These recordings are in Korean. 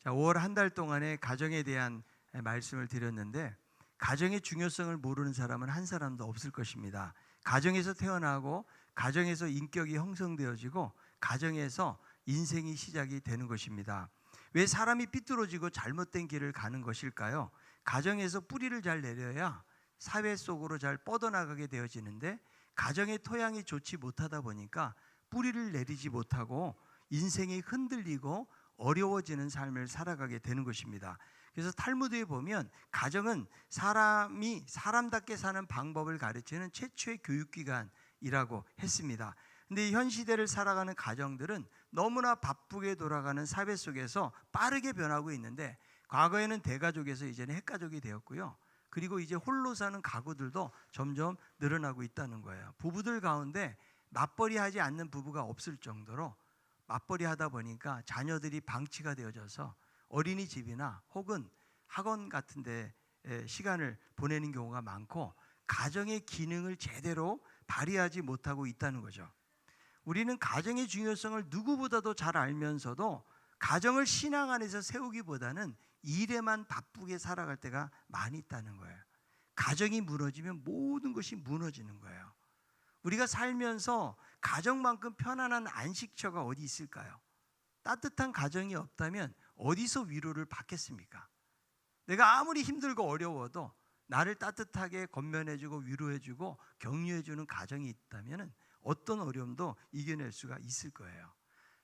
자, 5월 한 달 동안의 가정에 대한 말씀을 드렸는데, 가정의 중요성을 모르는 사람은 한 사람도 없을 것입니다. 가정에서 태어나고 가정에서 인격이 형성되어지고 가정에서 인생이 시작이 되는 것입니다. 왜 사람이 삐뚤어지고 잘못된 길을 가는 것일까요? 가정에서 뿌리를 잘 내려야 사회 속으로 잘 뻗어나가게 되어지는데, 가정의 토양이 좋지 못하다 보니까 뿌리를 내리지 못하고 인생이 흔들리고 어려워지는 삶을 살아가게 되는 것입니다. 그래서 탈무드에 보면 가정은 사람이 사람답게 사는 방법을 가르치는 최초의 교육기관이라고 했습니다. 근데 현 시대를 살아가는 가정들은 너무나 바쁘게 돌아가는 사회 속에서 빠르게 변하고 있는데, 과거에는 대가족에서 이제는 핵가족이 되었고요. 그리고 이제 홀로 사는 가구들도 점점 늘어나고 있다는 거예요. 부부들 가운데 맞벌이 하지 않는 부부가 없을 정도로 맞벌이 하다 보니까 자녀들이 방치가 되어져서 어린이집이나 혹은 학원 같은 데 시간을 보내는 경우가 많고, 가정의 기능을 제대로 발휘하지 못하고 있다는 거죠. 우리는 가정의 중요성을 누구보다도 잘 알면서도 가정을 신앙 안에서 세우기보다는 일에만 바쁘게 살아갈 때가 많이 있다는 거예요. 가정이 무너지면 모든 것이 무너지는 거예요. 우리가 살면서 가정만큼 편안한 안식처가 어디 있을까요? 따뜻한 가정이 없다면 어디서 위로를 받겠습니까? 내가 아무리 힘들고 어려워도 나를 따뜻하게 건면해주고 위로해주고 격려해주는 가정이 있다면 어떤 어려움도 이겨낼 수가 있을 거예요.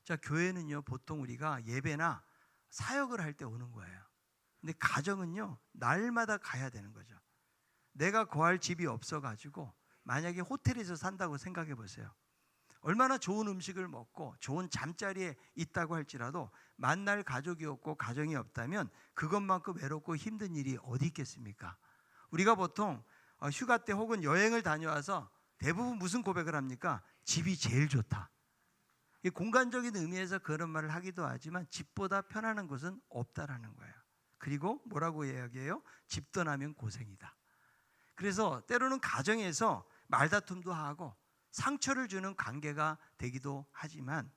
자, 교회는요, 보통 우리가 예배나 사역을 할 때 오는 거예요. 근데 가정은요, 날마다 가야 되는 거죠. 내가 거할 집이 없어가지고 만약에 호텔에서 산다고 생각해 보세요. 얼마나 좋은 음식을 먹고 좋은 잠자리에 있다고 할지라도 만날 가족이 없고 가정이 없다면 그것만큼 외롭고 힘든 일이 어디 있겠습니까? 우리가 보통 휴가 때 혹은 여행을 다녀와서 대부분 무슨 고백을 합니까? 집이 제일 좋다. 공간적인 의미에서 그런 말을 하기도 하지만 집보다 편안한 곳은 없다라는 거예요. 그리고 뭐라고 이야기해요? 집 떠나면 고생이다. 그래서 때로는 가정에서 말다툼도 하고 상처를 주는 관계가 되기도 하지만,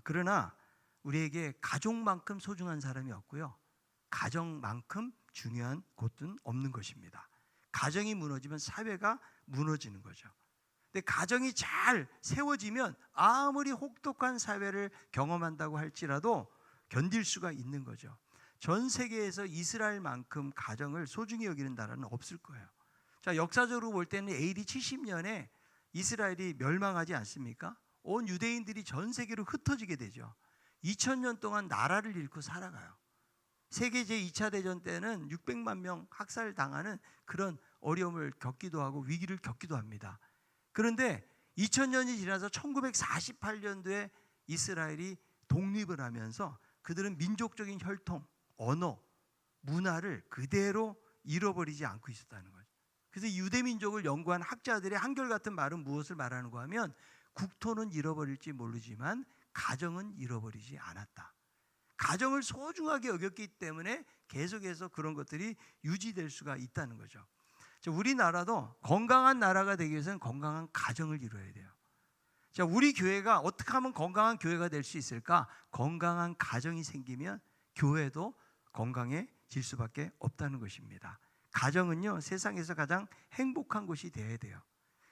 그러나 우리에게 가족만큼 소중한 사람이 없고요, 가정만큼 중요한 곳은 없는 것입니다. 가정이 무너지면 사회가 무너지는 거죠. 근데 가정이 잘 세워지면 아무리 혹독한 사회를 경험한다고 할지라도 견딜 수가 있는 거죠. 전 세계에서 이스라엘만큼 가정을 소중히 여기는 나라는 없을 거예요. 자, 역사적으로 볼 때는 AD 70년에 이스라엘이 멸망하지 않습니까? 온 유대인들이 전 세계로 흩어지게 되죠. 2000년 동안 나라를 잃고 살아가요. 세계 제2차 대전 때는 600만 명 학살당하는 그런 어려움을 겪기도 하고 위기를 겪기도 합니다. 그런데 2000년이 지나서 1948년도에 이스라엘이 독립을 하면서 그들은 민족적인 혈통, 언어, 문화를 그대로 잃어버리지 않고 있었다는 거죠. 그래서 유대민족을 연구한 학자들의 한결같은 말은 무엇을 말하는가 하면, 국토는 잃어버릴지 모르지만 가정은 잃어버리지 않았다. 가정을 소중하게 여겼기 때문에 계속해서 그런 것들이 유지될 수가 있다는 거죠. 우리나라도 건강한 나라가 되기 위해서는 건강한 가정을 이루어야 돼요. 자, 우리 교회가 어떻게 하면 건강한 교회가 될 수 있을까? 건강한 가정이 생기면 교회도 건강해질 수밖에 없다는 것입니다. 가정은요, 세상에서 가장 행복한 곳이 되어야 돼요.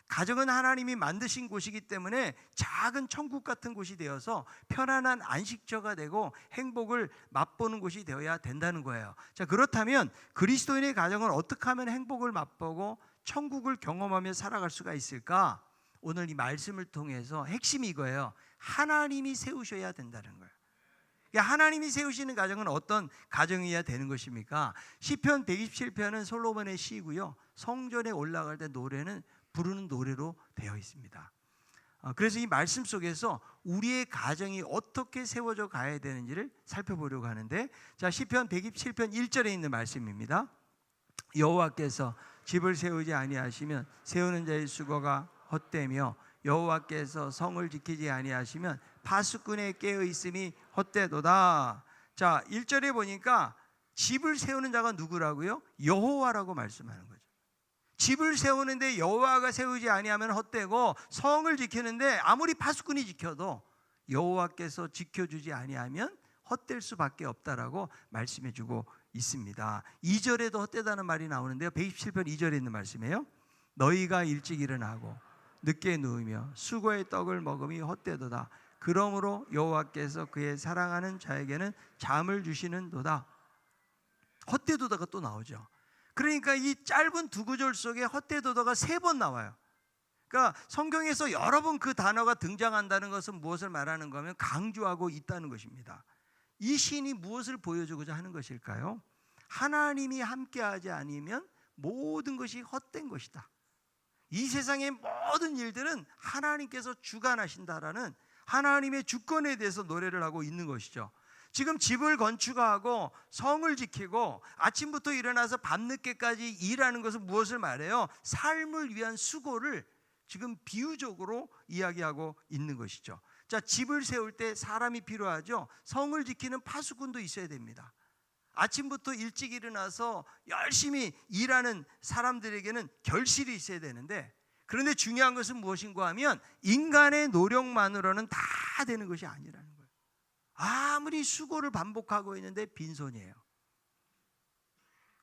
가정은 하나님이 만드신 곳이기 때문에 작은 천국 같은 곳이 되어서 편안한 안식처가 되고 행복을 맛보는 곳이 되어야 된다는 거예요. 자, 그렇다면 그리스도인의 가정은 어떻게 하면 행복을 맛보고 천국을 경험하며 살아갈 수가 있을까? 오늘 이 말씀을 통해서 핵심이 이거예요. 하나님이 세우셔야 된다는 거예요. 하나님이 세우시는 가정은 어떤 가정이어야 되는 것입니까? 시편 127편은 솔로몬의 시이고요, 성전에 올라갈 때 노래는 부르는 노래로 되어 있습니다. 그래서 이 말씀 속에서 우리의 가정이 어떻게 세워져 가야 되는지를 살펴보려고 하는데, 자, 시편 127편 1절에 있는 말씀입니다. 여호와께서 집을 세우지 아니하시면 세우는 자의 수고가 헛되며 여호와께서 성을 지키지 아니하시면 파수꾼의 깨어 있음이 헛되도다. 자, 1절에 보니까 집을 세우는 자가 누구라고요? 여호와라고 말씀하는 거죠. 집을 세우는데 여호와가 세우지 아니하면 헛되고, 성을 지키는데 아무리 파수꾼이 지켜도 여호와께서 지켜주지 아니하면 헛될 수밖에 없다라고 말씀해주고 있습니다. 2절에도 헛되다는 말이 나오는데요. 127편 2절에 있는 말씀이에요. 너희가 일찍 일어나고 늦게 누우며 수고의 떡을 먹음이 헛되도다. 그러므로 여호와께서 그의 사랑하는 자에게는 잠을 주시는도다. 헛되도다가 또 나오죠. 그러니까 이 짧은 두 구절 속에 헛되도다가 3번 나와요. 그러니까 성경에서 여러 번 그 단어가 등장한다는 것은 무엇을 말하는 거면 강조하고 있다는 것입니다. 이 시인이 무엇을 보여주고자 하는 것일까요? 하나님이 함께하지 않으면 모든 것이 헛된 것이다. 이 세상의 모든 일들은 하나님께서 주관하신다라는 하나님의 주권에 대해서 노래를 하고 있는 것이죠. 지금 집을 건축하고 성을 지키고 아침부터 일어나서 밤늦게까지 일하는 것은 무엇을 말해요? 삶을 위한 수고를 지금 비유적으로 이야기하고 있는 것이죠. 자, 집을 세울 때 사람이 필요하죠. 성을 지키는 파수꾼도 있어야 됩니다. 아침부터 일찍 일어나서 열심히 일하는 사람들에게는 결실이 있어야 되는데, 그런데 중요한 것은 무엇인가 하면 인간의 노력만으로는 다 되는 것이 아니라는 거예요. 아무리 수고를 반복하고 있는데 빈손이에요.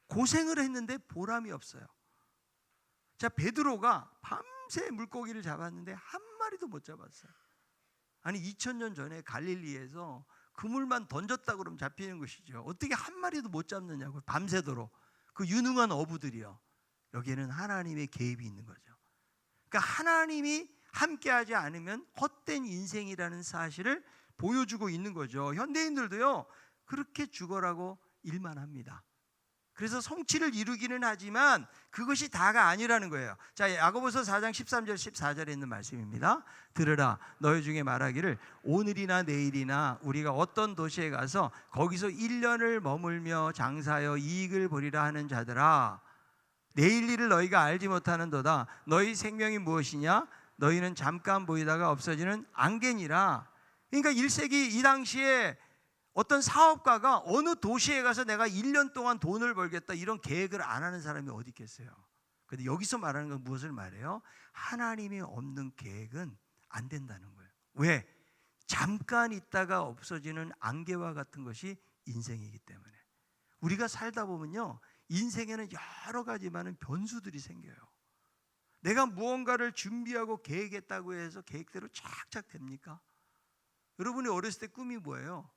고생을 했는데 보람이 없어요. 자, 베드로가 밤새 물고기를 잡았는데 한 마리도 못 잡았어요. 아니 2000년 전에 갈릴리에서 그물만 던졌다 그러면 잡히는 것이죠. 어떻게 한 마리도 못 잡느냐고, 밤새도록. 그 유능한 어부들이요. 여기에는 하나님의 개입이 있는 거죠. 그러니까 하나님이 함께하지 않으면 헛된 인생이라는 사실을 보여주고 있는 거죠. 현대인들도요 그렇게 죽어라고 일만 합니다. 그래서 성취를 이루기는 하지만 그것이 다가 아니라는 거예요. 자, 야고보서 4장 13절 14절에 있는 말씀입니다. 들으라, 너희 중에 말하기를 오늘이나 내일이나 우리가 어떤 도시에 가서 거기서 1년을 머물며 장사하여 이익을 보리라 하는 자들아, 내일 일을 너희가 알지 못하는도다. 너희 생명이 무엇이냐? 너희는 잠깐 보이다가 없어지는 안개니라. 그러니까 1세기 이 당시에 어떤 사업가가 어느 도시에 가서 내가 1년 동안 돈을 벌겠다 이런 계획을 안 하는 사람이 어디 있겠어요? 그런데 여기서 말하는 건 무엇을 말해요? 하나님이 없는 계획은 안 된다는 거예요. 왜? 잠깐 있다가 없어지는 안개와 같은 것이 인생이기 때문에. 우리가 살다 보면요 인생에는 여러 가지 많은 변수들이 생겨요. 내가 무언가를 준비하고 계획했다고 해서 계획대로 착착 됩니까? 여러분이 어렸을 때 꿈이 뭐예요?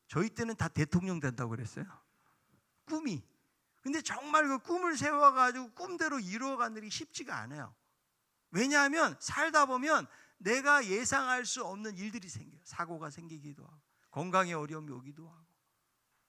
저희 때는 다 대통령 된다고 그랬어요. 꿈이. 근데 정말 그 꿈을 세워가지고 꿈대로 이루어가는 일이 쉽지가 않아요. 왜냐하면 살다 보면 내가 예상할 수 없는 일들이 생겨요. 사고가 생기기도 하고 건강에 어려움이 오기도 하고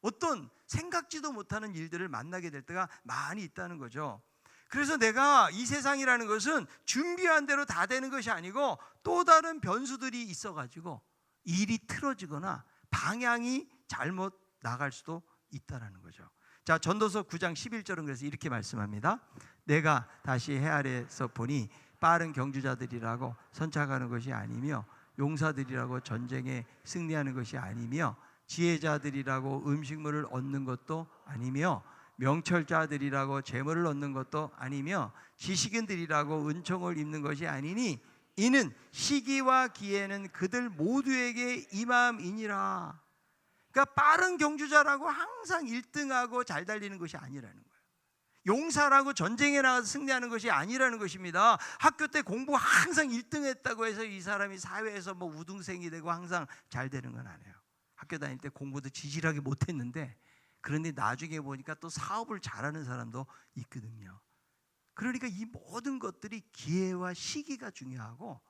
어떤 생각지도 못하는 일들을 만나게 될 때가 많이 있다는 거죠. 그래서 내가 이 세상이라는 것은 준비한 대로 다 되는 것이 아니고 또 다른 변수들이 있어가지고 일이 틀어지거나 방향이 잘못 나갈 수도 있다는 거죠. 자, 전도서 9장 11절은 그래서 이렇게 말씀합니다. 내가 다시 해 아래에서 보니 빠른 경주자들이라고 선착하는 것이 아니며 용사들이라고 전쟁에 승리하는 것이 아니며 지혜자들이라고 음식물을 얻는 것도 아니며 명철자들이라고 재물을 얻는 것도 아니며 지식인들이라고 은총을 입는 것이 아니니 이는 시기와 기회는 그들 모두에게 임함이니라. 그러니까 빠른 경주자라고 항상 1등하고 잘 달리는 것이 아니라는 거예요. 용사라고 전쟁에 나가서 승리하는 것이 아니라는 것입니다. 학교 때 공부 항상 1등 했다고 해서 이 사람이 사회에서 뭐 우등생이 되고 항상 잘 되는 건 아니에요. 학교 다닐 때 공부도 지질하게 못했는데 그런데 나중에 보니까 또 사업을 잘하는 사람도 있거든요. 그러니까 이 모든 것들이 기회와 시기가 중요하고,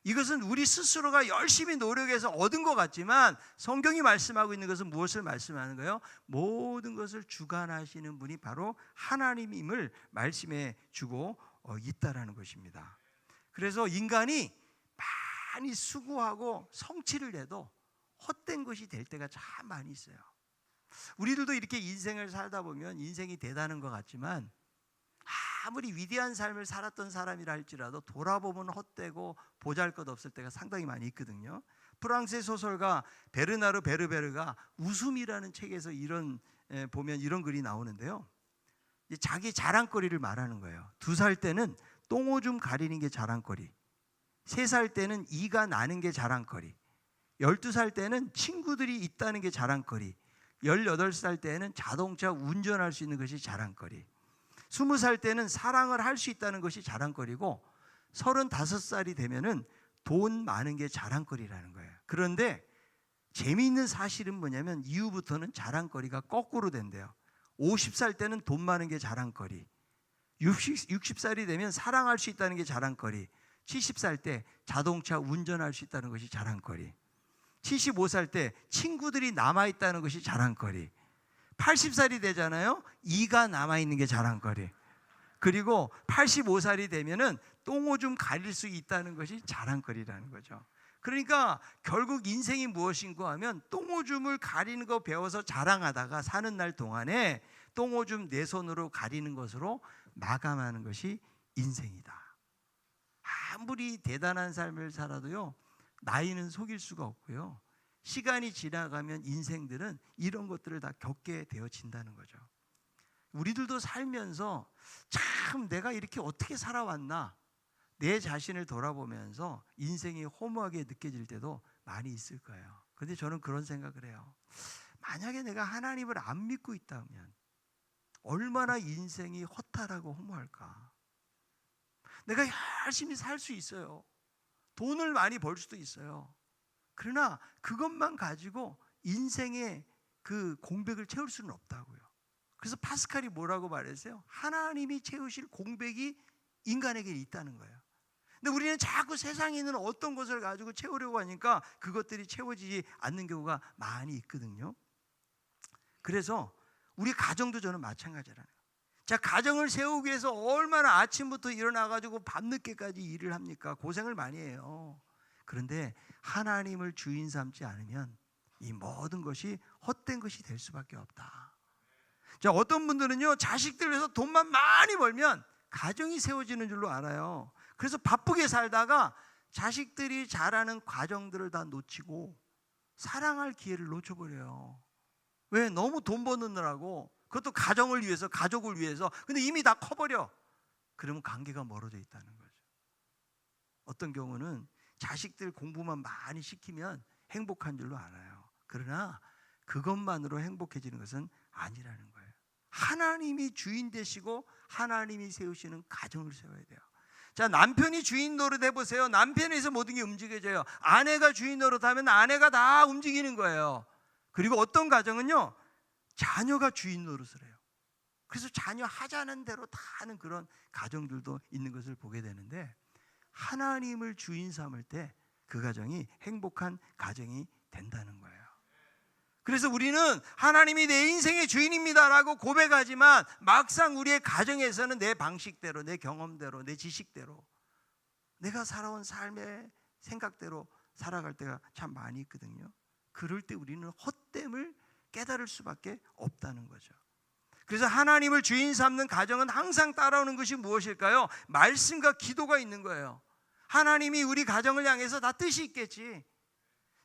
이것은 우리 스스로가 열심히 노력해서 얻은 것 같지만 성경이 말씀하고 있는 것은 무엇을 말씀하는 거예요? 모든 것을 주관하시는 분이 바로 하나님임을 말씀해 주고 있다라는 것입니다. 그래서 인간이 많이 수고하고 성취를 해도 헛된 것이 될 때가 참 많이 있어요. 우리들도 이렇게 인생을 살다 보면 인생이 대단한 것 같지만 아무리 위대한 삶을 살았던 사람이라 할지라도 돌아보면 헛되고 보잘것없을 때가 상당히 많이 있거든요. 프랑스의 소설가 베르나르 베르베르가 웃음이라는 책에서 보면 이런 글이 나오는데요. 자기 자랑거리를 말하는 거예요. 2살 때는 똥오줌 가리는 게 자랑거리, 3살 때는 이가 나는 게 자랑거리, 12살 때는 친구들이 있다는 게 자랑거리, 18살 때는 자동차 운전할 수 있는 것이 자랑거리, 20살 때는 사랑을 할 수 있다는 것이 자랑거리고 35살이 되면은 돈 많은 게 자랑거리라는 거예요. 그런데 재미있는 사실은 뭐냐면 이후부터는 자랑거리가 거꾸로 된대요. 50살 때는 돈 많은 게 자랑거리, 60살이 되면 사랑할 수 있다는 게 자랑거리, 70살 때 자동차 운전할 수 있다는 것이 자랑거리, 75살 때 친구들이 남아있다는 것이 자랑거리, 80살이 되잖아요. 이가 남아있는 게 자랑거리, 그리고 85살이 되면은 똥오줌 가릴 수 있다는 것이 자랑거리라는 거죠. 그러니까 결국 인생이 무엇인가 하면 똥오줌을 가리는 거 배워서 자랑하다가 사는 날 동안에 똥오줌 내 손으로 가리는 것으로 마감하는 것이 인생이다. 아무리 대단한 삶을 살아도요, 나이는 속일 수가 없고요, 시간이 지나가면 인생들은 이런 것들을 다 겪게 되어진다는 거죠. 우리들도 살면서 참 내가 이렇게 어떻게 살아왔나, 내 자신을 돌아보면서 인생이 허무하게 느껴질 때도 많이 있을 거예요. 그런데 저는 그런 생각을 해요. 만약에 내가 하나님을 안 믿고 있다면 얼마나 인생이 허탈하고 허무할까. 내가 열심히 살 수 있어요. 돈을 많이 벌 수도 있어요. 그러나 그것만 가지고 인생의 그 공백을 채울 수는 없다고요. 그래서 파스칼이 뭐라고 말했어요? 하나님이 채우실 공백이 인간에게 있다는 거예요. 근데 우리는 자꾸 세상에 있는 어떤 것을 가지고 채우려고 하니까 그것들이 채워지지 않는 경우가 많이 있거든요. 그래서 우리 가정도 저는 마찬가지라는 거예요. 자, 가정을 세우기 위해서 얼마나 아침부터 일어나가지고 밤늦게까지 일을 합니까? 고생을 많이 해요. 그런데 하나님을 주인 삼지 않으면 이 모든 것이 헛된 것이 될 수밖에 없다. 자, 어떤 분들은요, 자식들 위해서 돈만 많이 벌면 가정이 세워지는 줄로 알아요. 그래서 바쁘게 살다가 자식들이 자라는 과정들을 다 놓치고 사랑할 기회를 놓쳐버려요. 왜? 너무 돈 버느라고. 그것도 가정을 위해서, 가족을 위해서. 근데 이미 다 커버려. 그러면 관계가 멀어져 있다는 거죠. 어떤 경우는 자식들 공부만 많이 시키면 행복한 줄로 알아요. 그러나 그것만으로 행복해지는 것은 아니라는 거예요. 하나님이 주인 되시고 하나님이 세우시는 가정을 세워야 돼요. 자, 남편이 주인 노릇 해보세요. 남편에서 모든 게 움직여져요. 아내가 주인 노릇 하면 아내가 다 움직이는 거예요. 그리고 어떤 가정은요, 자녀가 주인 노릇을 해요. 그래서 자녀 하자는 대로 다 하는 그런 가정들도 있는 것을 보게 되는데, 하나님을 주인 삼을 때 그 가정이 행복한 가정이 된다는 거예요. 그래서 우리는 하나님이 내 인생의 주인입니다라고 고백하지만 막상 우리의 가정에서는 내 방식대로, 내 경험대로, 내 지식대로, 내가 살아온 삶의 생각대로 살아갈 때가 참 많이 있거든요. 그럴 때 우리는 헛됨을 깨달을 수밖에 없다는 거죠. 그래서 하나님을 주인 삼는 가정은 항상 따라오는 것이 무엇일까요? 말씀과 기도가 있는 거예요. 하나님이 우리 가정을 향해서 다 뜻이 있겠지.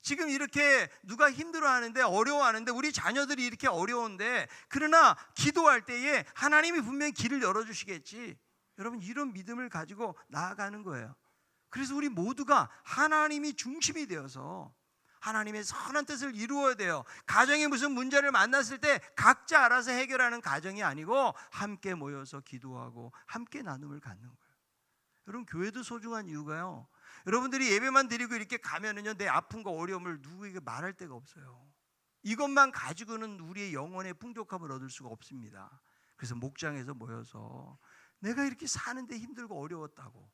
지금 이렇게 누가 힘들어하는데, 어려워하는데, 우리 자녀들이 이렇게 어려운데, 그러나 기도할 때에 하나님이 분명히 길을 열어주시겠지. 여러분, 이런 믿음을 가지고 나아가는 거예요. 그래서 우리 모두가 하나님이 중심이 되어서 하나님의 선한 뜻을 이루어야 돼요. 가정에 무슨 문제를 만났을 때 각자 알아서 해결하는 가정이 아니고 함께 모여서 기도하고 함께 나눔을 갖는 거예요. 여러분, 교회도 소중한 이유가요, 여러분들이 예배만 드리고 이렇게 가면은요, 내 아픔과 어려움을 누구에게 말할 데가 없어요. 이것만 가지고는 우리의 영혼의 풍족함을 얻을 수가 없습니다. 그래서 목장에서 모여서 내가 이렇게 사는데 힘들고 어려웠다고,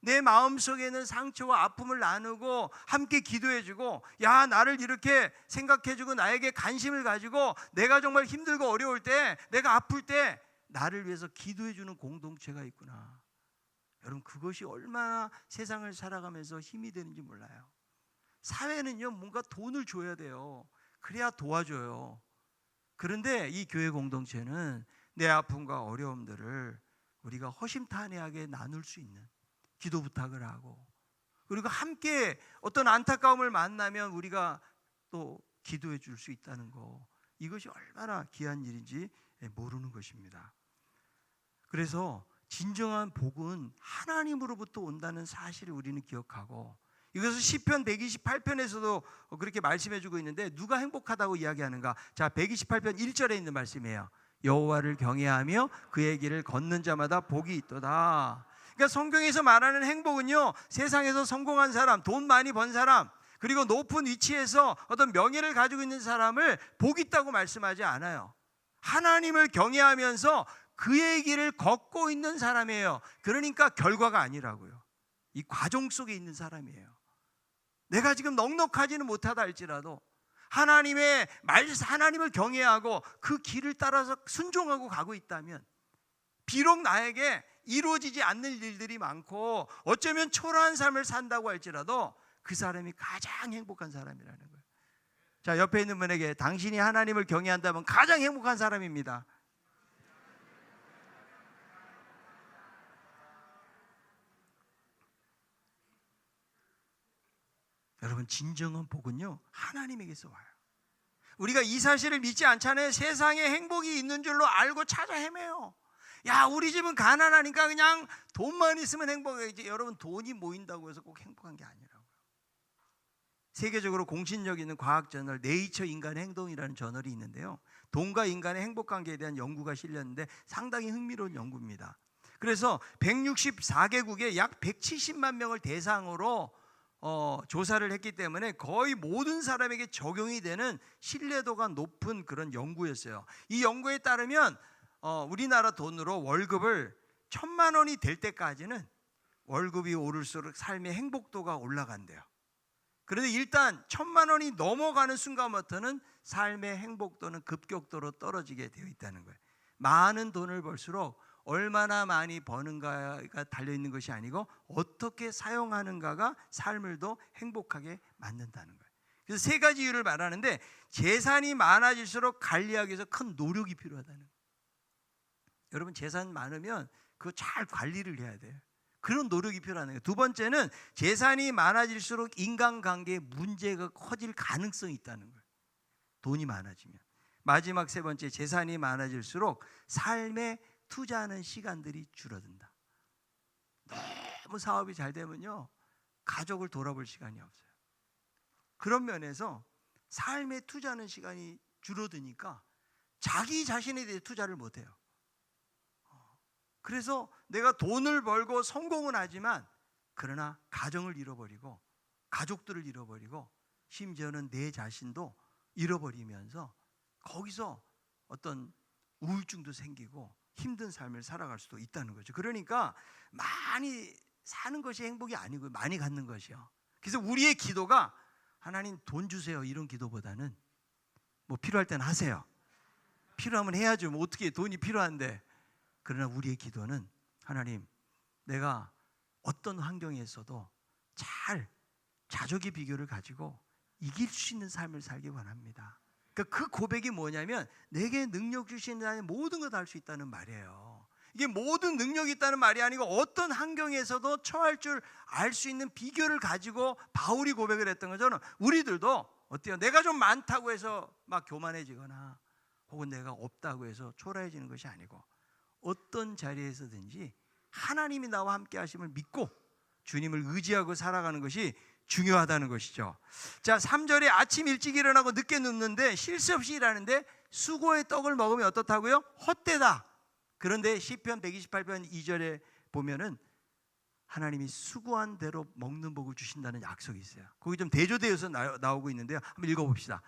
내 마음속에는 상처와 아픔을 나누고 함께 기도해주고, 야, 나를 이렇게 생각해주고 나에게 관심을 가지고 내가 정말 힘들고 어려울 때, 내가 아플 때 나를 위해서 기도해주는 공동체가 있구나. 여러분, 그것이 얼마나 세상을 살아가면서 힘이 되는지 몰라요. 사회는요, 뭔가 돈을 줘야 돼요. 그래야 도와줘요. 그런데 이 교회 공동체는 내 아픔과 어려움들을 우리가 허심탄회하게 나눌 수 있는, 기도 부탁을 하고, 그리고 함께 어떤 안타까움을 만나면 우리가 또 기도해 줄 수 있다는 거, 이것이 얼마나 귀한 일인지 모르는 것입니다. 그래서 진정한 복은 하나님으로부터 온다는 사실을 우리는 기억하고, 이것을 시편 128편에서도 그렇게 말씀해주고 있는데 누가 행복하다고 이야기하는가? 자, 128편 1절에 있는 말씀이에요. 여호와를 경외하며 그의 길을 걷는 자마다 복이 있도다. 그러니까 성경에서 말하는 행복은요, 세상에서 성공한 사람, 돈 많이 번 사람, 그리고 높은 위치에서 어떤 명예를 가지고 있는 사람을 복 있다고 말씀하지 않아요. 하나님을 경외하면서 그의 길을 걷고 있는 사람이에요. 그러니까 결과가 아니라고요. 이 과정 속에 있는 사람이에요. 내가 지금 넉넉하지는 못하다 할지라도 하나님을 경외하고 그 길을 따라서 순종하고 가고 있다면, 비록 나에게 이루어지지 않는 일들이 많고 어쩌면 초라한 삶을 산다고 할지라도 그 사람이 가장 행복한 사람이라는 거예요. 자, 옆에 있는 분에게 당신이 하나님을 경외한다면 가장 행복한 사람입니다. 여러분, 진정한 복은요, 하나님에게서 와요. 우리가 이 사실을 믿지 않잖아요. 세상에 행복이 있는 줄로 알고 찾아 헤매요. 야, 우리 집은 가난하니까 그냥 돈만 있으면 행복해야지. 여러분, 돈이 모인다고 해서 꼭 행복한 게 아니라고요. 세계적으로 공신력 있는 과학 저널 네이처 인간의 행동이라는 저널이 있는데요, 돈과 인간의 행복 관계에 대한 연구가 실렸는데 상당히 흥미로운 연구입니다. 그래서 164개국에 약 170만 명을 대상으로 조사를 했기 때문에 거의 모든 사람에게 적용이 되는 신뢰도가 높은 그런 연구였어요. 이 연구에 따르면 우리나라 돈으로 월급을 1,000만 원이 될 때까지는 월급이 오를수록 삶의 행복도가 올라간대요. 그런데 일단 1,000만 원이 넘어가는 순간부터는 삶의 행복도는 급격도로 떨어지게 되어 있다는 거예요. 많은 돈을 벌수록 얼마나 많이 버는가가 달려있는 것이 아니고 어떻게 사용하는가가 삶을 더 행복하게 만든다는 거예요. 그래서 세 가지 이유를 말하는데, 재산이 많아질수록 관리하기 위해서 큰 노력이 필요하다는 거예요. 여러분, 재산 많으면 그거 잘 관리를 해야 돼요. 그런 노력이 필요하는 거예요. 두 번째는 재산이 많아질수록 인간관계에 문제가 커질 가능성이 있다는 거예요. 돈이 많아지면. 마지막 세 번째, 재산이 많아질수록 삶에 투자하는 시간들이 줄어든다. 너무 사업이 잘 되면요, 가족을 돌아볼 시간이 없어요. 그런 면에서 삶에 투자하는 시간이 줄어드니까 자기 자신에 대해 투자를 못해요. 그래서 내가 돈을 벌고 성공은 하지만 그러나 가정을 잃어버리고 가족들을 잃어버리고 심지어는 내 자신도 잃어버리면서 거기서 어떤 우울증도 생기고 힘든 삶을 살아갈 수도 있다는 거죠. 그러니까 많이 사는 것이 행복이 아니고 많이 갖는 것이요. 그래서 우리의 기도가 하나님 돈 주세요 이런 기도보다는 뭐 필요할 때는 하세요. 필요하면 해야죠. 뭐 어떻게 돈이 필요한데. 그러나 우리의 기도는 하나님, 내가 어떤 환경에서도 잘 자족의 비결을 가지고 이길 수 있는 삶을 살기 원합니다. 그러니까 그 고백이 뭐냐면 내게 능력 주시는 자는 모든 걸 다 할 수 있다는 말이에요. 이게 모든 능력이 있다는 말이 아니고 어떤 환경에서도 처할 줄 알 수 있는 비결을 가지고 바울이 고백을 했던 것처럼 우리들도 어때요? 내가 좀 많다고 해서 막 교만해지거나 혹은 내가 없다고 해서 초라해지는 것이 아니고 어떤 자리에서든지 하나님이 나와 함께 하심을 믿고 주님을 의지하고 살아가는 것이 중요하다는 것이죠. 자, 3절에 아침 일찍 일어나고 늦게 눕는데 쉴 새 없이 일하는데 수고의 떡을 먹으면 어떻다고요? 헛되다. 그런데 시편 128편 2절에 보면은 하나님이 수고한 대로 먹는 복을 주신다는 약속이 있어요. 거기 좀 대조되어서 나오고 있는데요, 한번 읽어봅시다.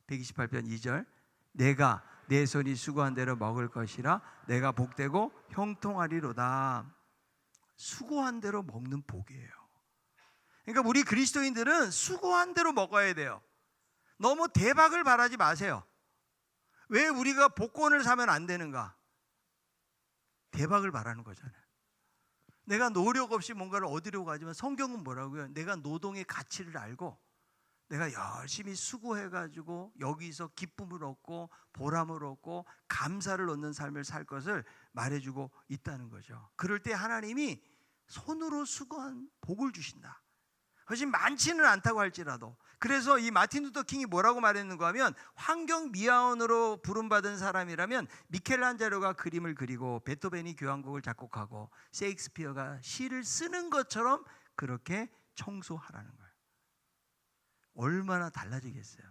128편 2절, 내가 내 손이 수고한 대로 먹을 것이라 내가 복되고 형통하리로다. 수고한 대로 먹는 복이에요. 그러니까 우리 그리스도인들은 수고한 대로 먹어야 돼요. 너무 대박을 바라지 마세요. 왜 우리가 복권을 사면 안 되는가? 대박을 바라는 거잖아요. 내가 노력 없이 뭔가를 얻으려고 하지만 성경은 뭐라고요? 내가 노동의 가치를 알고 내가 열심히 수고해가지고 여기서 기쁨을 얻고 보람을 얻고 감사를 얻는 삶을 살 것을 말해주고 있다는 거죠. 그럴 때 하나님이 손으로 수고한 복을 주신다. 그것이 많지는 않다고 할지라도. 그래서 이 마틴 루터 킹이 뭐라고 말했는가 하면, 환경 미화원으로 부름받은 사람이라면 미켈란젤로가 그림을 그리고 베토벤이 교향곡을 작곡하고 셰익스피어가 시를 쓰는 것처럼 그렇게 청소하라는 거예요. 얼마나 달라지겠어요.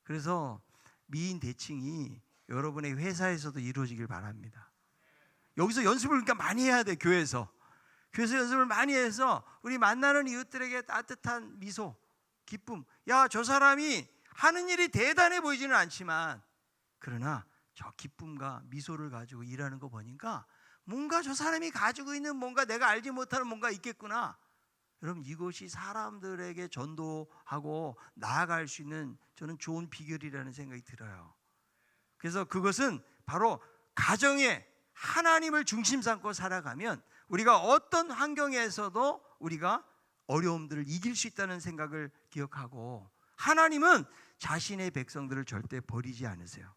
그래서 미인 대칭이 여러분의 회사에서도 이루어지길 바랍니다. 여기서 연습을 그러니까 많이 해야 돼. 교회에서 연습을 많이 해서 우리 만나는 이웃들에게 따뜻한 미소, 기쁨. 야, 저 사람이 하는 일이 대단해 보이지는 않지만 그러나 저 기쁨과 미소를 가지고 일하는 거 보니까 뭔가 저 사람이 가지고 있는 뭔가 내가 알지 못하는 뭔가 있겠구나. 여러분, 이것이 사람들에게 전도하고 나아갈 수 있는 저는 좋은 비결이라는 생각이 들어요. 그래서 그것은 바로 가정에 하나님을 중심 삼고 살아가면 우리가 어떤 환경에서도 우리가 어려움들을 이길 수 있다는 생각을 기억하고, 하나님은 자신의 백성들을 절대 버리지 않으세요.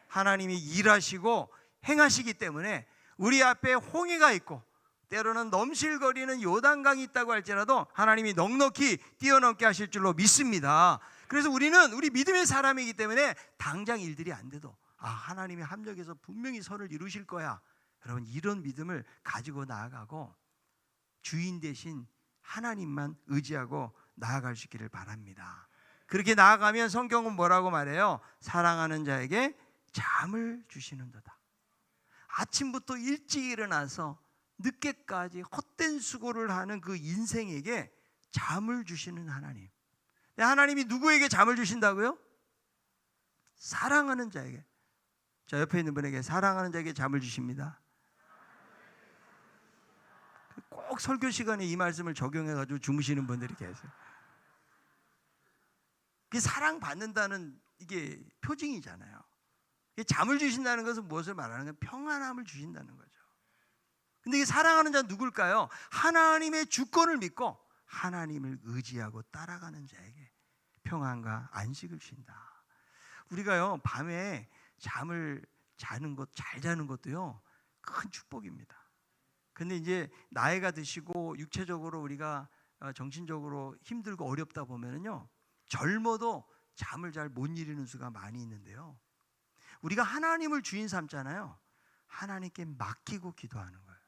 하나님이 일하시고 행하시기 때문에 우리 앞에 홍해가 있고 때로는 넘실거리는 요단강이 있다고 할지라도 하나님이 넉넉히 뛰어넘게 하실 줄로 믿습니다. 그래서 우리는 우리 믿음의 사람이기 때문에 당장 일들이 안 돼도 하나님이 합력해서 분명히 선을 이루실 거야. 여러분, 이런 믿음을 가지고 나아가고 주인 대신 하나님만 의지하고 나아갈 수 있기를 바랍니다. 그렇게 나아가면 성경은 뭐라고 말해요? 사랑하는 자에게 잠을 주시는도다. 아침부터 일찍 일어나서 늦게까지 헛된 수고를 하는 그 인생에게 잠을 주시는 하나님. 하나님이 누구에게 잠을 주신다고요? 사랑하는 자에게. 자, 옆에 있는 분에게 사랑하는 자에게 잠을 주십니다. 꼭 설교 시간에 이 말씀을 적용해가지고 주무시는 분들이 계세요. 그게 사랑받는다는 이게 표징이잖아요. 잠을 주신다는 것은 무엇을 말하는 거예요? 평안함을 주신다는 거죠. 근데 이 사랑하는 자는 누굴까요? 하나님의 주권을 믿고 하나님을 의지하고 따라가는 자에게 평안과 안식을 주신다. 우리가요, 밤에 잠을 자는 것, 잘 자는 것도요, 큰 축복입니다. 근데 이제 나이가 드시고 육체적으로 우리가 정신적으로 힘들고 어렵다 보면은요, 젊어도 잠을 잘 못 이루는 수가 많이 있는데요, 우리가 하나님을 주인 삼잖아요. 하나님께 맡기고 기도하는 거예요.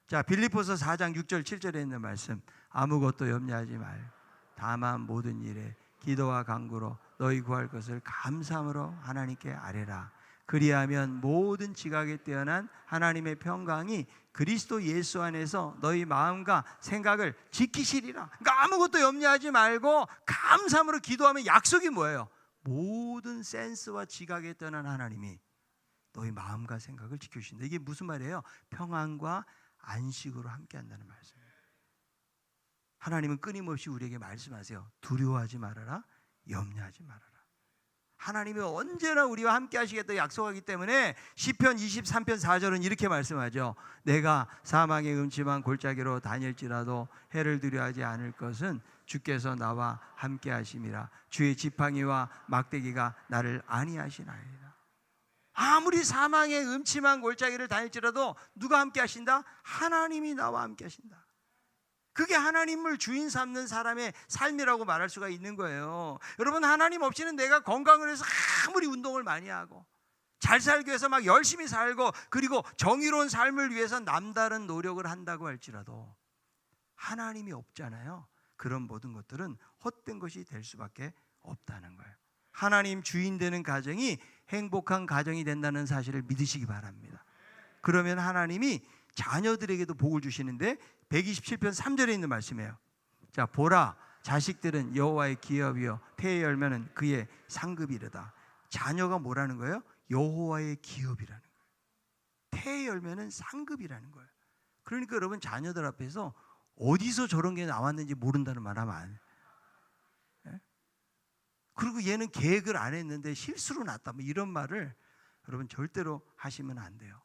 자, 빌립보서 4장 6절 7절에 있는 말씀, 아무것도 염려하지 말고 다만 모든 일에 기도와 간구로 너희 구할 것을 감사함으로 하나님께 아뢰라. 그리하면 모든 지각에 뛰어난 하나님의 평강이 그리스도 예수 안에서 너희 마음과 생각을 지키시리라. 그러니까 아무것도 염려하지 말고 감사함으로 기도하면 약속이 뭐예요? 모든 센스와 지각에 뛰어난 하나님이 너희 마음과 생각을 지켜주신다. 이게 무슨 말이에요? 평안과 안식으로 함께 한다는 말씀이에요. 하나님은 끊임없이 우리에게 말씀하세요. 두려워하지 말아라, 염려하지 말아라. 하나님이 언제나 우리와 함께 하시겠다 약속하기 때문에 시편 23편 4절은 이렇게 말씀하죠. 내가 사망의 음침한 골짜기로 다닐지라도 해를 두려워하지 않을 것은 주께서 나와 함께 하심이라. 주의 지팡이와 막대기가 나를 안위하시나이다. 아무리 사망의 음침한 골짜기를 다닐지라도 누가 함께 하신다? 하나님이 나와 함께 하신다. 그게 하나님을 주인 삼는 사람의 삶이라고 말할 수가 있는 거예요. 여러분, 하나님 없이는 내가 건강을 해서 아무리 운동을 많이 하고 잘 살기 위해서 막 열심히 살고 그리고 정의로운 삶을 위해서 남다른 노력을 한다고 할지라도 하나님이 없잖아요. 그런 모든 것들은 헛된 것이 될 수밖에 없다는 거예요. 하나님 주인 되는 가정이 행복한 가정이 된다는 사실을 믿으시기 바랍니다. 그러면 하나님이 자녀들에게도 복을 주시는데 127편 3절에 있는 말씀이에요. 자, 보라, 자식들은 여호와의 기업이요 태의 열매는 그의 상급이로다. 자녀가 뭐라는 거예요? 여호와의 기업이라는 거예요. 태의 열매는 상급이라는 거예요. 그러니까 여러분, 자녀들 앞에서 어디서 저런 게 나왔는지 모른다는 말 하면 안 돼요. 그리고 얘는 계획을 안 했는데 실수로 났다, 뭐 이런 말을 여러분 절대로 하시면 안 돼요.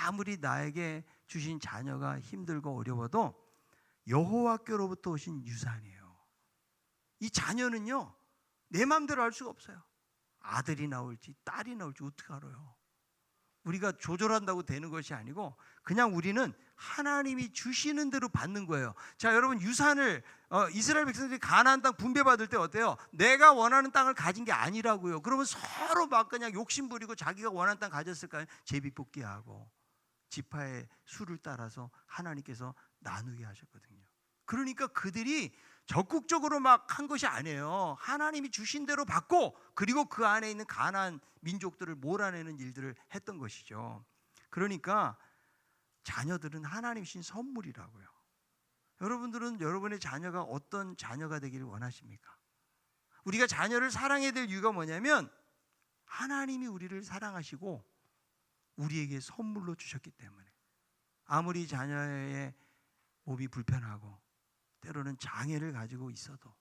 아무리 나에게 주신 자녀가 힘들고 어려워도 여호와께로부터 오신 유산이에요. 이 자녀는요, 내 마음대로 할 수가 없어요. 아들이 나올지 딸이 나올지 어떻게 알아요? 우리가 조절한다고 되는 것이 아니고 그냥 우리는 하나님이 주시는 대로 받는 거예요. 자, 여러분, 유산을 이스라엘 백성들이 가나안 땅 분배받을 때 어때요? 내가 원하는 땅을 가진 게 아니라고요. 그러면 서로 막 그냥 욕심 부리고 자기가 원하는 땅 가졌을까요? 제비뽑기하고 지파의 수를 따라서 하나님께서 나누게 하셨거든요. 그러니까 그들이 적극적으로 막 한 것이 아니에요. 하나님이 주신 대로 받고 그리고 그 안에 있는 가나안 민족들을 몰아내는 일들을 했던 것이죠. 그러니까 자녀들은 하나님 주신 선물이라고요. 여러분들은 여러분의 자녀가 어떤 자녀가 되기를 원하십니까? 우리가 자녀를 사랑해야 될 이유가 뭐냐면 하나님이 우리를 사랑하시고 우리에게 선물로 주셨기 때문에. 아무리 자녀의 몸이 불편하고 때로는 장애를 가지고 있어도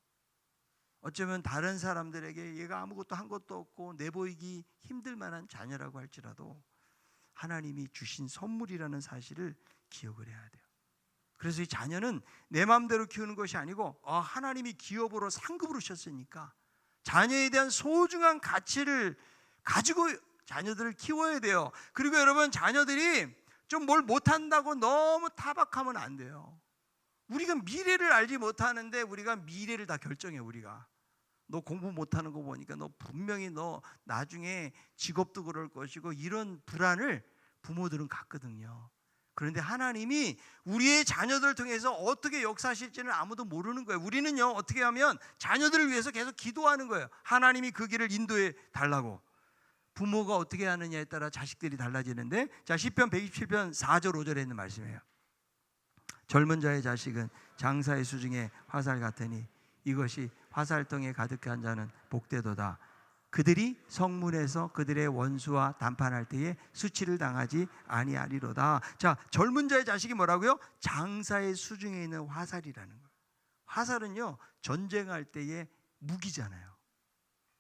어쩌면 다른 사람들에게 얘가 아무것도 한 것도 없고 내보이기 힘들 만한 자녀라고 할지라도 하나님이 주신 선물이라는 사실을 기억을 해야 돼요. 그래서 이 자녀는 내 마음대로 키우는 것이 아니고 하나님이 기업으로 상급으로 주셨으니까 자녀에 대한 소중한 가치를 가지고 자녀들을 키워야 돼요. 그리고 여러분, 자녀들이 좀 뭘 못한다고 너무 타박하면 안 돼요. 우리가 미래를 알지 못하는데 우리가 미래를 다 결정해. 우리가 너 공부 못하는 거 보니까 너 분명히 너 나중에 직업도 그럴 것이고 이런 불안을 부모들은 갖거든요. 그런데 하나님이 우리의 자녀들을 통해서 어떻게 역사하실지는 아무도 모르는 거예요. 우리는요, 어떻게 하면 자녀들을 위해서 계속 기도하는 거예요. 하나님이 그 길을 인도해 달라고. 부모가 어떻게 하느냐에 따라 자식들이 달라지는데, 자, 시편 127편 4절 5절에 있는 말씀이에요. 젊은 자의 자식은 장사의 수중에 화살 같으니 이것이 화살통에 가득한 자는 복되도다. 그들이 성문에서 그들의 원수와談판할 때에 수치를 당하지 아니하리로다. 자, 젊은 자의 자식이 뭐라고요? 장사의 수중에 있는 화살이라는 거예요. 화살은요, 전쟁할 때의 무기잖아요.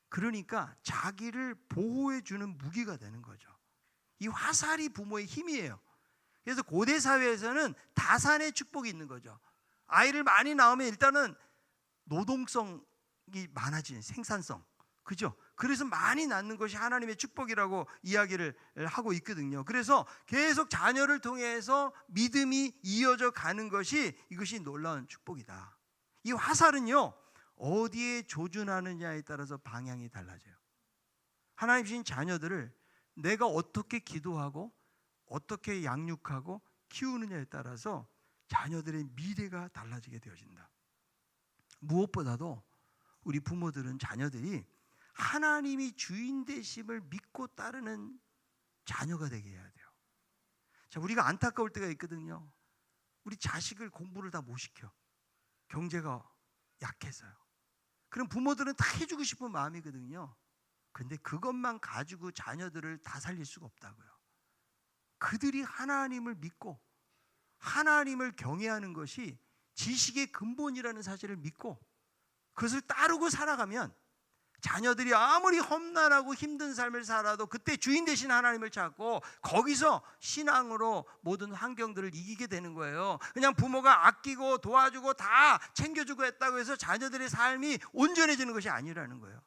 그러니까 자기를 보호해 주는 무기가 되는 거죠. 이 화살이 부모의 힘이에요. 그래서 고대 사회에서는 다산의 축복이 있는 거죠. 아이를 많이 낳으면 일단은 노동성이 많아지는, 생산성, 그죠? 그래서 많이 낳는 것이 하나님의 축복이라고 이야기를 하고 있거든요. 그래서 계속 자녀를 통해서 믿음이 이어져 가는 것이, 이것이 놀라운 축복이다. 이 화살은요, 어디에 조준하느냐에 따라서 방향이 달라져요. 하나님 주신 자녀들을 내가 어떻게 기도하고 어떻게 양육하고 키우느냐에 따라서 자녀들의 미래가 달라지게 되어진다. 무엇보다도 우리 부모들은 자녀들이 하나님이 주인 되심을 믿고 따르는 자녀가 되게 해야 돼요. 자, 우리가 안타까울 때가 있거든요. 우리 자식을 공부를 다 못 시켜. 경제가 약해서요. 그럼 부모들은 다 해주고 싶은 마음이거든요. 근데 그것만 가지고 자녀들을 다 살릴 수가 없다고요. 그들이 하나님을 믿고 하나님을 경외하는 것이 지식의 근본이라는 사실을 믿고 그것을 따르고 살아가면 자녀들이 아무리 험난하고 힘든 삶을 살아도 그때 주인 되신 하나님을 찾고 거기서 신앙으로 모든 환경들을 이기게 되는 거예요. 그냥 부모가 아끼고 도와주고 다 챙겨주고 했다고 해서 자녀들의 삶이 온전해지는 것이 아니라는 거예요.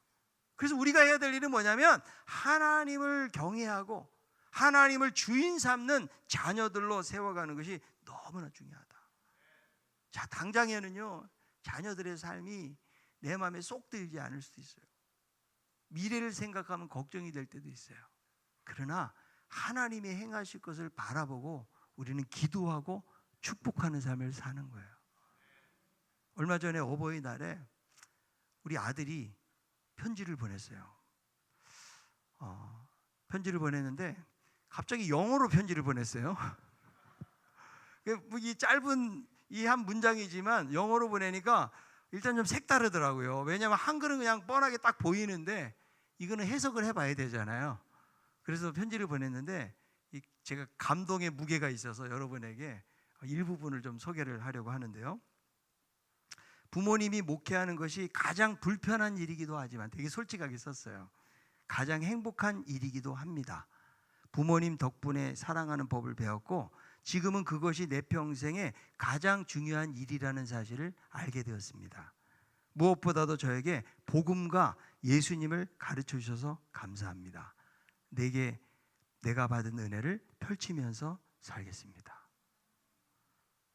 그래서 우리가 해야 될 일은 뭐냐면 하나님을 경외하고 하나님을 주인 삼는 자녀들로 세워가는 것이 너무나 중요하다. 자, 당장에는요, 자녀들의 삶이 내 마음에 쏙 들지 않을 수도 있어요. 미래를 생각하면 걱정이 될 때도 있어요. 그러나 하나님이 행하실 것을 바라보고 우리는 기도하고 축복하는 삶을 사는 거예요. 얼마 전에 어버이날에 우리 아들이 편지를 보냈어요. 편지를 보냈는데 갑자기 영어로 편지를 보냈어요. 이 짧은 이 한 문장이지만 영어로 보내니까 일단 좀 색다르더라고요. 왜냐하면 한글은 그냥 뻔하게 딱 보이는데 이거는 해석을 해봐야 되잖아요. 그래서 편지를 보냈는데 제가 감동의 무게가 있어서 여러분에게 일부분을 좀 소개를 하려고 하는데요. 부모님이 목회하는 것이 가장 불편한 일이기도 하지만 되게 솔직하게 썼어요. 가장 행복한 일이기도 합니다. 부모님 덕분에 사랑하는 법을 배웠고 지금은 그것이 내 평생에 가장 중요한 일이라는 사실을 알게 되었습니다. 무엇보다도 저에게 복음과 예수님을 가르쳐 주셔서 감사합니다. 내가 받은 은혜를 펼치면서 살겠습니다.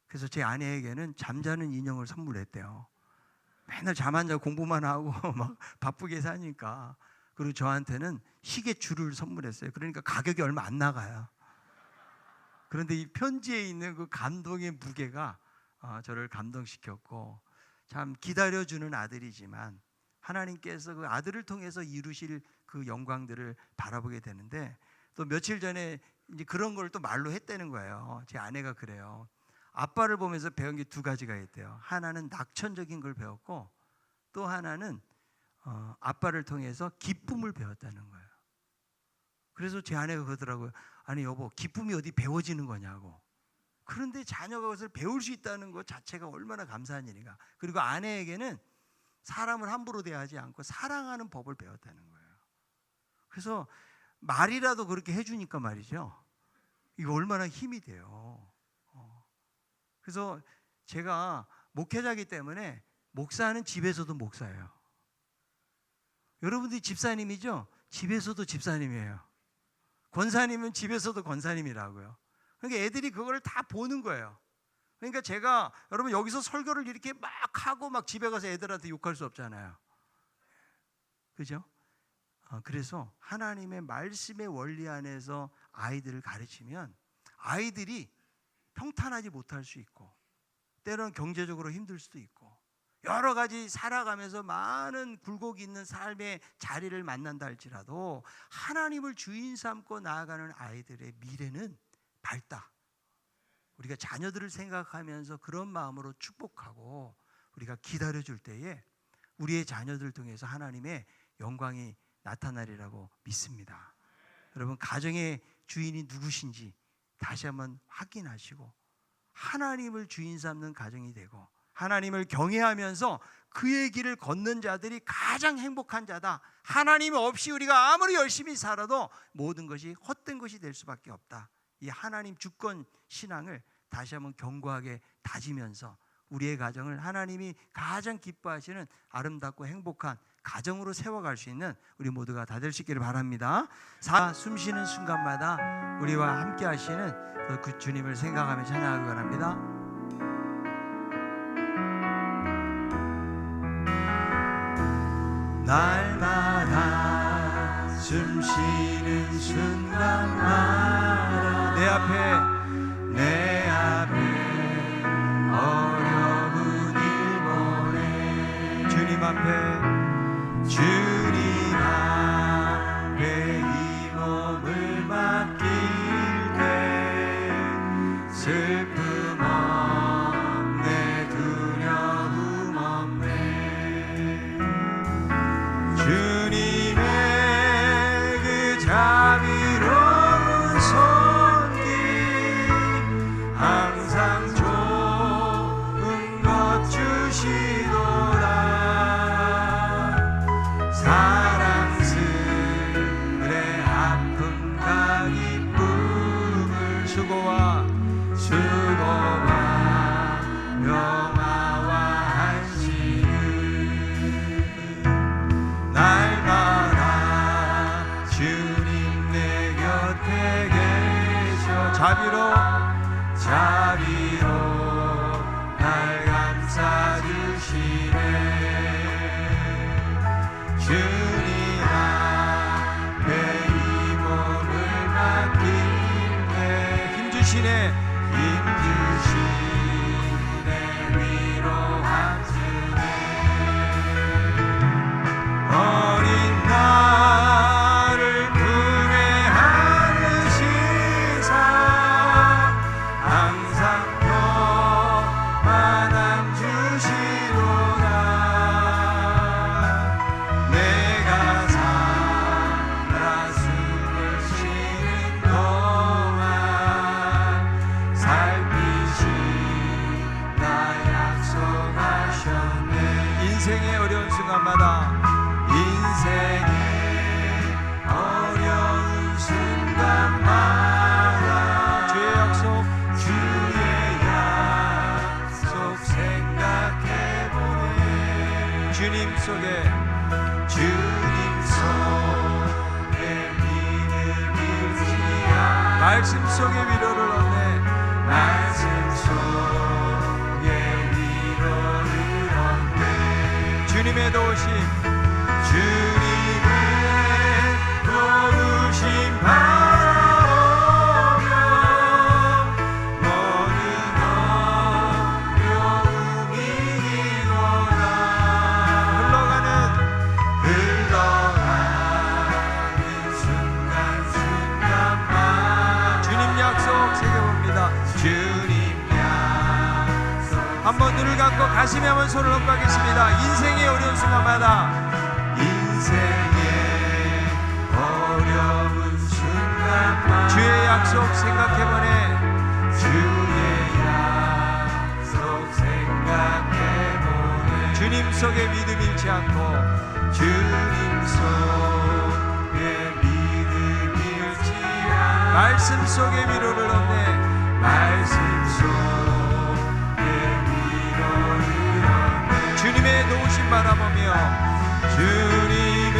그래서 제 아내에게는 잠자는 인형을 선물했대요. 맨날 잠 안 자고 공부만 하고 막 바쁘게 사니까. 그리고 저한테는 시계줄을 선물했어요. 그러니까 가격이 얼마 안 나가요. 그런데 이 편지에 있는 그 감동의 무게가 저를 감동시켰고, 참 기다려주는 아들이지만 하나님께서 그 아들을 통해서 이루실 그 영광들을 바라보게 되는데, 또 며칠 전에 이제 그런 걸 또 말로 했다는 거예요. 제 아내가 그래요. 아빠를 보면서 배운 게 두 가지가 있대요. 하나는 낙천적인 걸 배웠고, 또 하나는 아빠를 통해서 기쁨을 배웠다는 거예요. 그래서 제 아내가 그러더라고요. 아니 여보, 기쁨이 어디 배워지는 거냐고. 그런데 자녀가 그것을 배울 수 있다는 것 자체가 얼마나 감사한 일인가. 그리고 아내에게는 사람을 함부로 대하지 않고 사랑하는 법을 배웠다는 거예요. 그래서 말이라도 그렇게 해주니까 말이죠, 이거 얼마나 힘이 돼요. 그래서 제가 목회자이기 때문에 목사는 집에서도 목사예요. 여러분들이 집사님이죠? 집에서도 집사님이에요. 권사님은 집에서도 권사님이라고요. 그러니까 애들이 그걸 다 보는 거예요. 그러니까 제가 여러분 여기서 설교를 이렇게 막 하고 막 집에 가서 애들한테 욕할 수 없잖아요. 그죠? 그래서 하나님의 말씀의 원리 안에서 아이들을 가르치면 아이들이 평탄하지 못할 수 있고, 때로는 경제적으로 힘들 수도 있고, 여러 가지 살아가면서 많은 굴곡이 있는 삶의 자리를 만난다 할지라도 하나님을 주인 삼고 나아가는 아이들의 미래는 밝다. 우리가 자녀들을 생각하면서 그런 마음으로 축복하고 우리가 기다려줄 때에 우리의 자녀들을 통해서 하나님의 영광이 나타나리라고 믿습니다. 여러분, 가정의 주인이 누구신지 다시 한번 확인하시고 하나님을 주인 삼는 가정이 되고 하나님을 경외하면서 그의 길을 걷는 자들이 가장 행복한 자다. 하나님 없이 우리가 아무리 열심히 살아도 모든 것이 헛된 것이 될 수밖에 없다. 이 하나님 주권 신앙을 다시 한번 견고하게 다지면서 우리의 가정을 하나님이 가장 기뻐하시는 아름답고 행복한 가정으로 세워갈 수 있는 우리 모두가 다 될 수 있기를 바랍니다. 숨 쉬는 순간마다 우리와 함께 하시는 그 주님을 생각하며 찬양하기 바랍니다. 날마다 숨 쉬는 순간마다 내 앞에 어려운 일 보내 주님 앞에 이 몸을 맡길 때 슬픔 없네 두려움 없네 주님의 그 자비로운 손길 항상 좋은 것 주시도다 사랑스레 아픔과 기쁨을 수고와 평화와 안식을 날마다 주님 내 곁에 계셔 자비로 날 감싸주시네 주님 앞에 이 몸을 맡길 때 힘주시네 위로함 주네 어린 나를 품에 안으시사 항상 평안함 주시도다 내가 살아 숨을 쉬는 동안 살피신다 약속하셨네 인생의 어려운 순간마다 주의 약속 생각해보네 주님 속에 믿을 잃지 않아 말씀 속에 위로를 얻네 말씀 속에 위로를 얻네 주님의 도우심 바라오며 모든 어려움이 이고라 한번 눈을 감고 가슴에 한번 손을 얹고 하겠습니다. 인생의 어려운 순간마다, 인생의 어려운 순간마다 주의 약속 생각해보네. 주의 약속 생각해보네. 주님 속에 믿음 잃지 않고, 주님 속에 믿음 잃지 않고, 말씀 속에 위로를 얻네. 말씀 속에 위로를 얻네. 주님의 도우심 바라보며, 주님의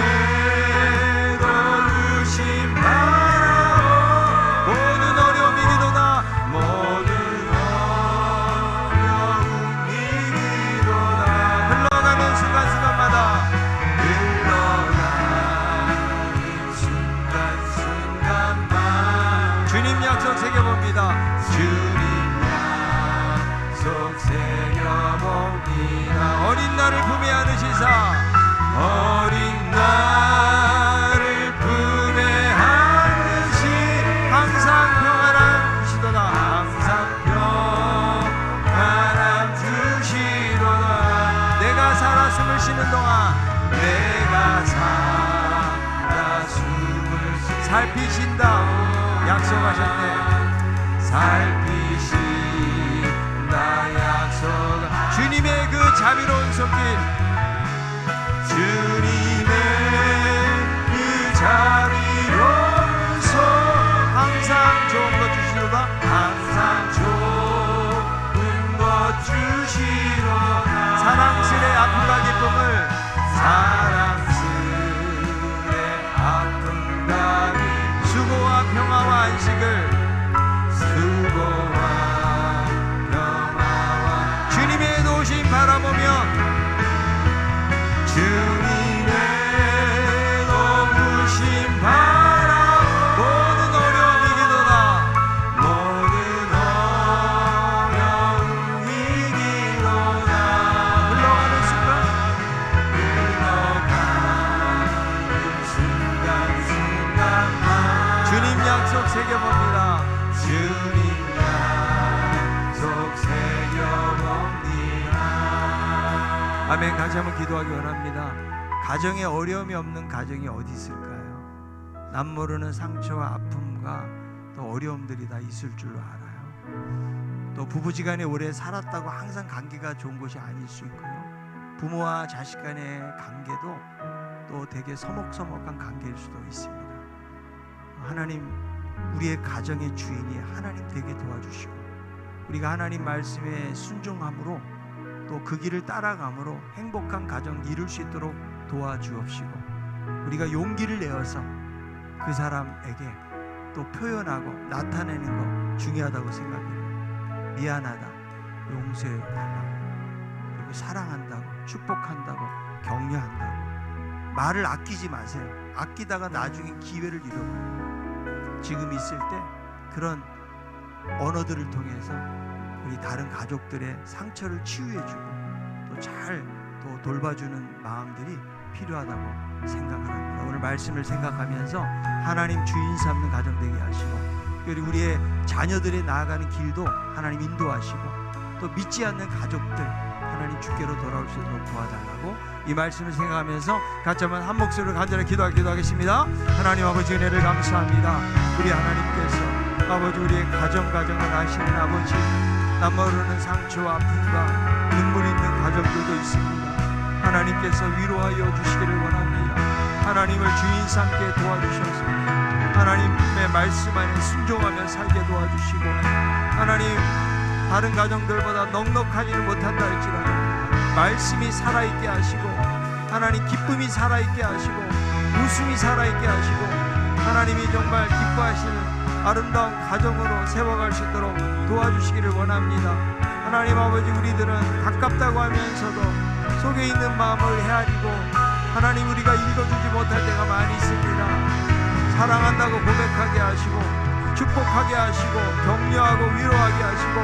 도우심 바라보며 모든 어려움 이기도다. 모든 어려움 이기도다. 흘러가는 순간순간마다, 흘러가는 순간순간마다 주님 약속 새겨봅니다. 주님 약속 새겨봅니다. 어린 나를 품에 안으시사, 어린 나를 품에 안으시 항상 평안함 주시도다. 항상 평안함 주시도다. 내가 살아 숨을 쉬는 동안, 내가 살아 숨을 살피신다 약속하셨네. 살피신다 약속. 주님의 그 자비로운 손길, 주님의 그 자비로운 손, 항상 좋은 것 주시도다. 항상 좋은 것 주시도다. 사랑스레 아픔과 기쁨을, 사랑스레 아픔과 기쁨, 수고와 평화와 안식을, 수고와 평화와 주님의 도우심 바라보며, 주님의 도우심 바라 모든 어려움 이기도다. 모든 어려움 이기도다. 흘러가는 순간, 흘러가는 순간순간만 주님 약속 새겨봅니다. 주님 약속 새겨봅니다. 아멘. 같이 한번 기도하기 원합니다. 가정에 어려움이 없는 가정이 어디 있을까요? 남 모르는 상처와 아픔과 또 어려움들이 다 있을 줄로 알아요. 또 부부지간에 오래 살았다고 항상 관계가 좋은 것이 아닐 수 있고요. 부모와 자식 간의 관계도 또 되게 서먹서먹한 관계일 수도 있습니다. 하나님, 우리의 가정의 주인이 하나님 되게 도와주시고, 우리가 하나님 말씀에 순종함으로 또 그 길을 따라감으로 행복한 가정 이룰 수 있도록 도와주옵시고, 우리가 용기를 내어서 그 사람에게 또 표현하고 나타내는 거 중요하다고 생각해요. 미안하다, 용서해달라고, 그리고 사랑한다고, 축복한다고, 격려한다고. 말을 아끼지 마세요. 아끼다가 나중에 기회를 잃어버려요. 지금 있을 때 그런 언어들을 통해서 우리 다른 가족들의 상처를 치유해주고 또 잘 또 돌봐주는 마음들이 필요하다고 생각을 합니다. 오늘 말씀을 생각하면서 하나님 주인 삼는 가정 되게 하시고, 그리고 우리의 자녀들이 나아가는 길도 하나님 인도하시고, 또 믿지 않는 가족들 하나님 주께로 돌아올 수 있도록 도와달라고 이 말씀을 생각하면서 같이 한번 한 목소리로 간절히 기도하겠습니다. 하나님 아버지, 은혜를 감사합니다. 우리 하나님께서 아버지 우리의 가정을 아시는 아버지, 남 모르는 상처와 아픔과 눈물 있는 가정들도 있습니다. 하나님께서 위로하여 주시기를 원합니다. 하나님을 주인 삼게 도와주셔서 하나님의 말씀 안에 순종하며 살게 도와주시고, 하나님 다른 가정들보다 넉넉하지는 못한다 할지라도 말씀이 살아있게 하시고, 하나님 기쁨이 살아있게 하시고, 웃음이 살아있게 하시고, 하나님이 정말 기뻐하시는 아름다운 가정으로 세워갈 수 있도록 도와주시기를 원합니다. 하나님 아버지, 우리들은 가깝다고 하면서도 속에 있는 마음을 헤아리고 하나님 우리가 읽어주지 못할 때가 많이 있습니다. 사랑한다고 고백하게 하시고, 축복하게 하시고, 격려하고 위로하게 하시고,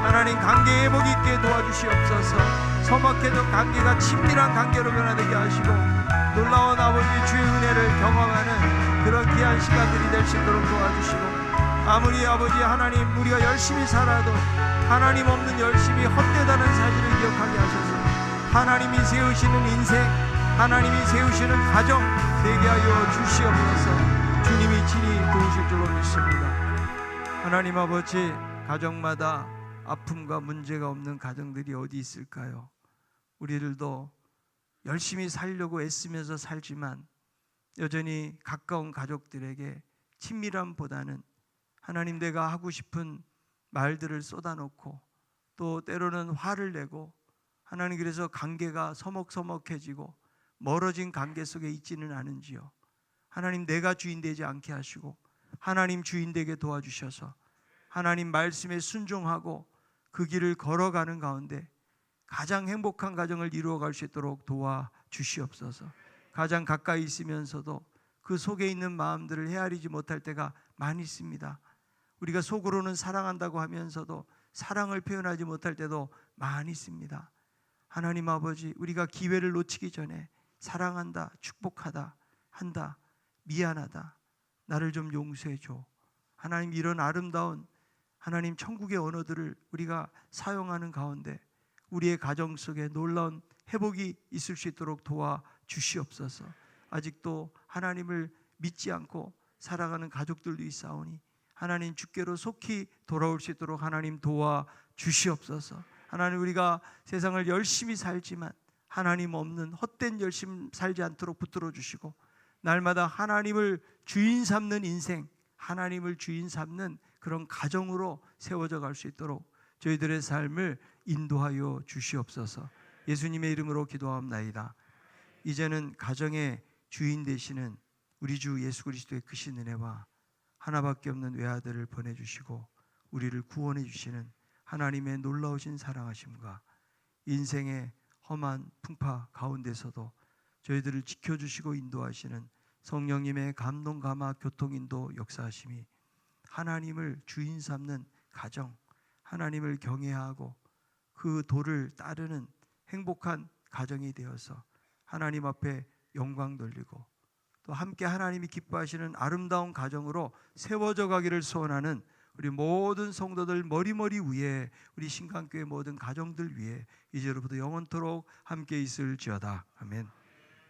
하나님 관계 회복 있게 도와주시옵소서. 서먹해진 관계가 친밀한 관계로 변화되게 하시고, 놀라운 아버지 주의 은혜를 경험하는 그런 귀한 시간들이 될 수 있도록 도와주시고, 아무리 아버지 하나님 우리가 열심히 살아도 하나님 없는 열심이 헛되다는 사실을 기억하게 하셔서 하나님이 세우시는 인생, 하나님이 세우시는 가정 되게 하여 주시옵소서. 주님이 친히 도우실 줄로 믿습니다. 하나님 아버지, 가정마다 아픔과 문제가 없는 가정들이 어디 있을까요? 우리들도 열심히 살려고 애쓰면서 살지만 여전히 가까운 가족들에게 친밀함보다는 하나님 내가 하고 싶은 말들을 쏟아놓고 또 때로는 화를 내고 하나님 그래서 관계가 서먹서먹해지고 멀어진 관계 속에 있지는 않은지요. 하나님 내가 주인 되지 않게 하시고 하나님 주인 되게 도와주셔서 하나님 말씀에 순종하고 그 길을 걸어가는 가운데 가장 행복한 가정을 이루어갈 수 있도록 도와주시옵소서. 가장 가까이 있으면서도 그 속에 있는 마음들을 헤아리지 못할 때가 많이 있습니다. 우리가 속으로는 사랑한다고 하면서도 사랑을 표현하지 못할 때도 많이 있습니다. 하나님 아버지, 우리가 기회를 놓치기 전에 사랑한다, 축복하다, 한다, 미안하다, 나를 좀 용서해줘. 하나님 이런 아름다운 하나님 천국의 언어들을 우리가 사용하는 가운데 우리의 가정 속에 놀라운 회복이 있을 수 있도록 도와주시옵소서. 아직도 하나님을 믿지 않고 살아가는 가족들도 있사오니 하나님 주께로 속히 돌아올 수 있도록 하나님 도와주시옵소서. 하나님 우리가 세상을 열심히 살지만 하나님 없는 헛된 열심 살지 않도록 붙들어 주시고 날마다 하나님을 주인 삼는 인생, 하나님을 주인 삼는 그런 가정으로 세워져 갈 수 있도록 저희들의 삶을 인도하여 주시옵소서. 예수님의 이름으로 기도하옵나이다. 이제는 가정의 주인 되시는 우리 주 예수 그리스도의 크신 은혜와 하나밖에 없는 외아들을 보내주시고 우리를 구원해 주시는 하나님의 놀라우신 사랑하심과 인생의 험한 풍파 가운데서도 저희들을 지켜주시고 인도하시는 성령님의 감동 감화 교통 인도 역사하심이 하나님을 주인 삼는 가정, 하나님을 경외하고 그 도를 따르는 행복한 가정이 되어서 하나님 앞에 영광 돌리고 또 함께 하나님이 기뻐하시는 아름다운 가정으로 세워져 가기를 소원하는 우리 모든 성도들 머리머리 위에 우리 신강교회 모든 가정들 위에 이제로부터 영원토록 함께 있을지어다. 아멘.